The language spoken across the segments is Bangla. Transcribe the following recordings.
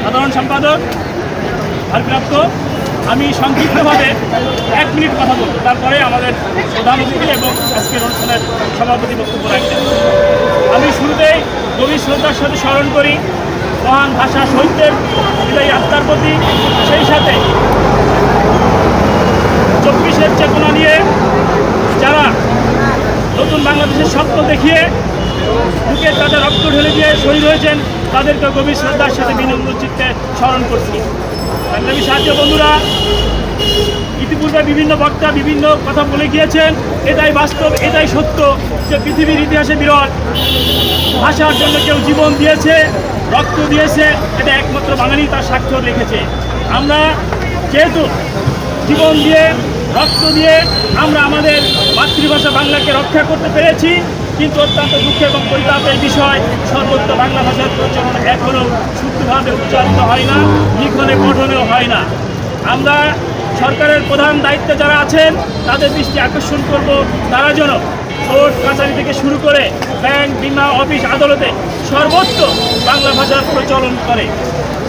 সাধারণ সম্পাদক ভারপ্রাপ্ত। আমি সংক্ষিপ্তভাবে 1 মিনিট কথা বলব, তারপরে আমাদের প্রধান অতিথি এবং আজকের অনুষ্ঠানের সভাপতি বক্তব্য রাখবেন। আমি শুরুতেই গভীর শ্রদ্ধার সাথে স্মরণ করি মহান ভাষা শহীদদের বিদায়ী আত্মার প্রতি, সেই সাথে 24-এর চেতনা নিয়ে যারা নতুন বাংলাদেশের স্বপ্ন দেখিয়ে বুকের তাজা রক্ত ঢেলে দিয়ে শহীদ হয়েছেন তাদেরকে গভীর শ্রদ্ধার সাথে বিনম্র চিত্তে স্মরণ করছি। সংগ্রামী সাথী বন্ধুরা, ইতিপূর্বে বিভিন্ন বক্তা বিভিন্ন কথা বলে গিয়েছেন। এটাই বাস্তব, এটাই সত্য যে পৃথিবীর ইতিহাসে বিরল ভাষার জন্য কেউ জীবন দিয়েছে, রক্ত দিয়েছে, এটা একমাত্র বাঙালি তার স্বাক্ষর রেখেছে। আমরা যেহেতু জীবন দিয়ে রক্ত দিয়ে আমরা আমাদের মাতৃভাষা বাংলাকে রক্ষা করতে পেরেছি, কিন্তু অত্যন্ত দুঃখ এবং পরিতাপের বিষয় সর্বত্র বাংলা ভাষার প্রচলন এখনও শুদ্ধভাবে উচ্চারিত হয় না, লিখনে পঠনেও হয় না। আমরা সরকারের প্রধান দায়িত্বে যারা আছেন তাদের দৃষ্টি আকর্ষণ করব, তারা যেন কোর্ট কাছারি থেকে শুরু করে ব্যাংক, বিমা, অফিস, আদালতে সর্বত্র বাংলা ভাষার প্রচলন করে।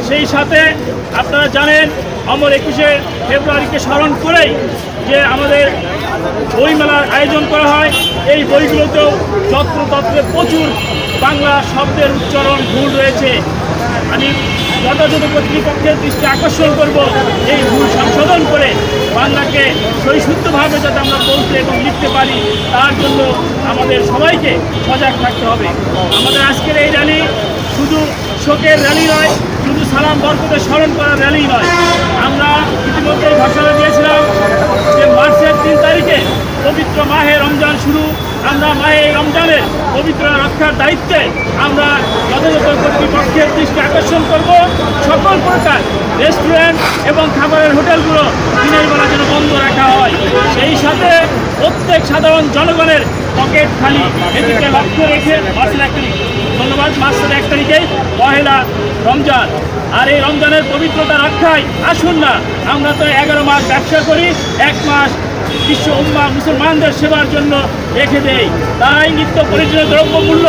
সেই সাথে আপনারা জানেন অমর 21শে ফেব্রুয়ারিকে স্মরণ করেই যে আমাদের বইমেলার আয়োজন করা হয়। এই বইগুলোতেও যত্রতত্রে প্রচুর বাংলা শব্দের উচ্চারণ ভুল রয়েছে। আমি যথাযথ কর্তৃপক্ষের দৃষ্টি আকর্ষণ করব এই ভুল সংশোধন করে বাংলাকে সহিশুদ্ধভাবে যাতে আমরা বলতে এবং লিখতে পারি, তার জন্য আমাদের সবাইকে সজাগ থাকতে হবে। আমাদের আজকের এই র্যালি শুধু শোকের র্যালি নয়, শুধু সালাম বরকতের স্মরণ করার র্যালি নয়। আমরা ইতিমধ্যেই ঘোষণা দিয়েছিলাম যে মার্চের 3 তারিখে পবিত্র মাহে রমজান শুরু। আমরা মাহে রমজানের পবিত্র রক্ষার দায়িত্বে আমরা যথাযথ কর্তৃপক্ষের দৃষ্টি আকর্ষণ করব। সকল প্রকার রেস্টুরেন্ট এবং খাবারের হোটেলগুলো দিনের বেলা যেন বন্ধ রাখা হয়। সেই সাথে প্রত্যেক সাধারণ জনগণের পকেট খালি, এদিকে লক্ষ্য রেখে মাসের 1 তারিখ, ধন্যবাদ, মাসের 1 তারিখেই পহেলা রমজান। আর এই রমজানের পবিত্রতা রক্ষায় আসুন না, আমরা তো 11 মাস ব্যবসা করি, 1 মাস বিশ্ব উম্মাহ মুসলমানদের সেবার জন্য রেখে দেই। তাই নিত্য প্রয়োজনীয় দ্রব্যমূল্য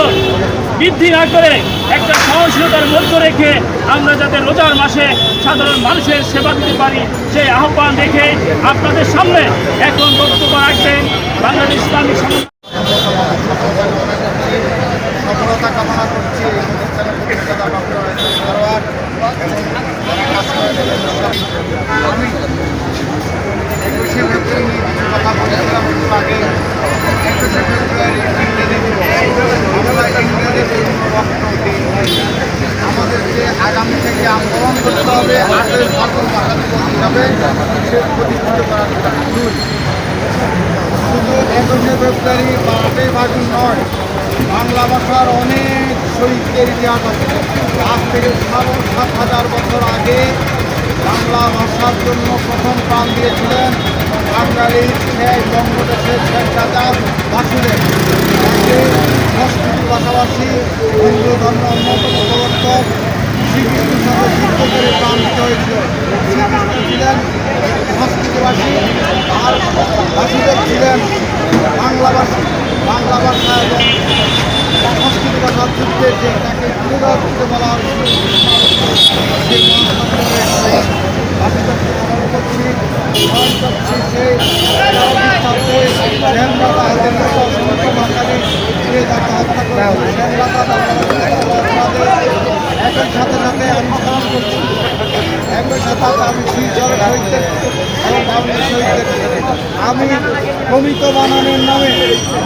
বৃদ্ধি না করে একটা সহনশীলতার মধ্য রেখে আমরা যাতে রোজার মাসে সাধারণ মানুষের সেবা দিতে পারি, সেই আহ্বান রেখে আপনাদের সামনে এখন বক্তব্য রাখবেন বাংলাদেশ ইসলামী সফলতা কামনা করছি। আমি 21শে ফেব্রুয়ারি নিয়ে কিছু কথা বলেছিলাম একটু আগে। 21শে ফেব্রুয়ারি ইংরেজি দিবস। আমরা ইংরেজির বিভিন্ন রক্ত দিই। আমাদেরকে আগামী থেকে আন্দোলন করতে হবে, আগে সকল ভাষা দিবস হিসাবে সে প্রতিষ্ঠিত করার শুধু 21শে ফেব্রুয়ারি বা 8ই ফাল্গুন নয়, বাংলা ভাষার অনেক শহীদদের ইতিহাস আছে। আজ থেকে 7,000 বছর আগে বাংলা ভাষার জন্য প্রথম প্রাণ দিয়েছিলেন বাঙালির শেষ বঙ্গদেশের শেখ রাজা বাসুদেব। সংস্কৃতির পাশাপাশি হিন্দু ধর্ম অন্যতম প্রবর্তক শ্রীকৃষ্ণের সাথে যুদ্ধ করে প্রাণ দিতে হয়েছিল। শ্রীকৃষ্ণ ছিলেন সংস্কৃতিবাসী আর বাসুদেব ছিলেন বাংলাভাষী। বাংলা ভাষা এবং সংস্কৃতি ভাষার যুদ্ধে যে তাকে পুনরায় দিতে বলা হয়েছিল, সেই বাসুদেবকে স্মরণ করছি। সেই অসংখ্য বাঙালি যে তাকে হত্যা করে একই সাথে সাথে আমি স্মরণ করছি, একই সাথে আমি শিলচরের শহীদদের এবং বাবুলের শহীদদের। আমি প্রমিত বানানোর নামে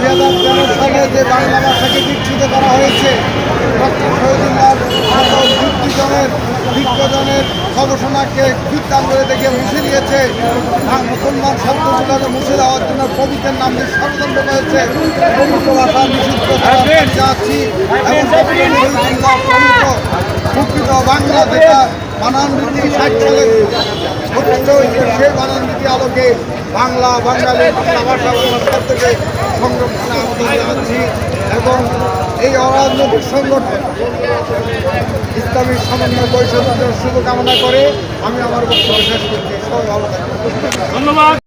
2013 সালে যে বাংলা ভাষাকে বিকশিত করা হয়েছে, ডক্টর শহীদুল্লাহ সকল যুক্তিজনের বিজ্ঞজনের গবেষণাকে যুদ্ধাঙ্গলে দেখে মুছে দিয়েছে। মুসলমান শব্দগুলোকে মুছে দেওয়ার জন্য কবিতার নাম দিয়ে ষড়যন্ত্র করেছে। প্রমিত ভাষা নিষিদ্ধ যাচ্ছি এবং প্রকৃত বাংলা যেটা বানান নীতি 60 সালে ঘটিত হয়েছে, সেই বানান নীতি আলোকে বাংলা বাঙালি বাংলা ভাষা বাংলা থেকে সংরক্ষণে আবেদন জানাচ্ছি এবং এই অরাজনৈতিক সংগঠন ইসলামী সমন্বয় পরিষদের শুভকামনা করে আমি আমার বক্তব্য শেষ করছি। সবাই ভালো থাকবেন। ধন্যবাদ।